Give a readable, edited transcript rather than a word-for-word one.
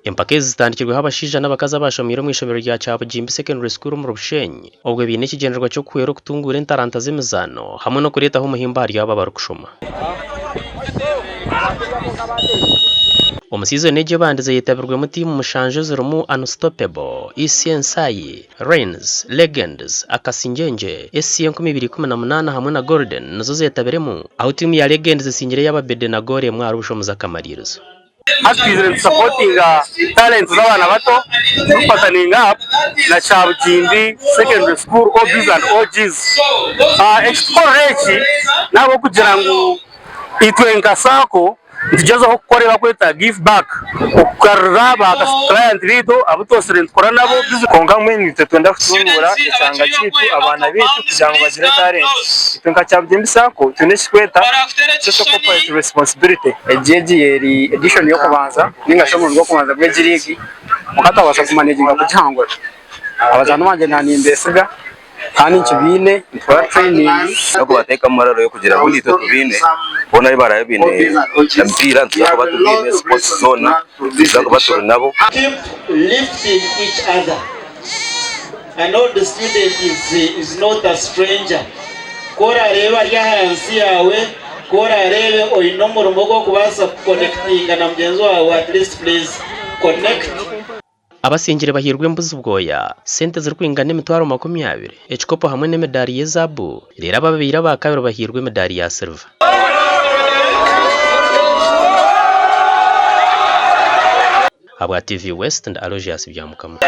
Empaka zitandikirwe habashija n'abakaza bashomira mu ishomero rya Cyabugimbi Secondary School mu Rushenyi ubwo bine kigenderwa cyo kwero kutungura intaranta z'imizano hamwe no kuretaho umuhimbari yaba barukushoma. Umusizo neje bandize yitabirwe muti mu mushanje zirumu Unstoppable, Isiensayi, Reigns, Legends, Akasingenje, SCN 2018 hamwe na Golden nazo zetabiremo aho timu ya Legends zisingire y'ababede na Gore mwari ubushomuza kamaririzo. Hasbizire supporting talent z'abana bato tupataninga na Cyabugimbi Secondary School OBs and OGs. Exploreki nabo kugira ngo itwenga sako ndijaza ko korera kweta give back ukaraba ka client bido abutosire nkora nabo konga mwe nitwenda kutungura icyanga cyitu abana bitu kugira ngo bagire talent itwenga Cyabugimbi sako tuneshi kweta cyo corporate responsibility ejegiyeri edition yo kubanza ningashomo ngo kubanza bwe girigi mukata wasa kumaneginga kujangwa abazana banje nani mbesiga kandi kibine twara training no kubateka amararo yo kugira ngo ndito tubine bona ari baraye bine yampira nzako batubine sports zone nzako batura nabo lifting each other. I know the student is not a stranger. Kora reba rya hansi yawe kora rebe oyino murumo go kubasa connecting na mgenzo wawe at least please connect. Abasingire bahirwe mbuzi ubwoya sente ziri kwingana imitwaro 20 ecikopo hamwe n'imedali ya zabu rero ababira bakabiro bahirwe medali ya silver. Abwa TV West and Alogias byamukama.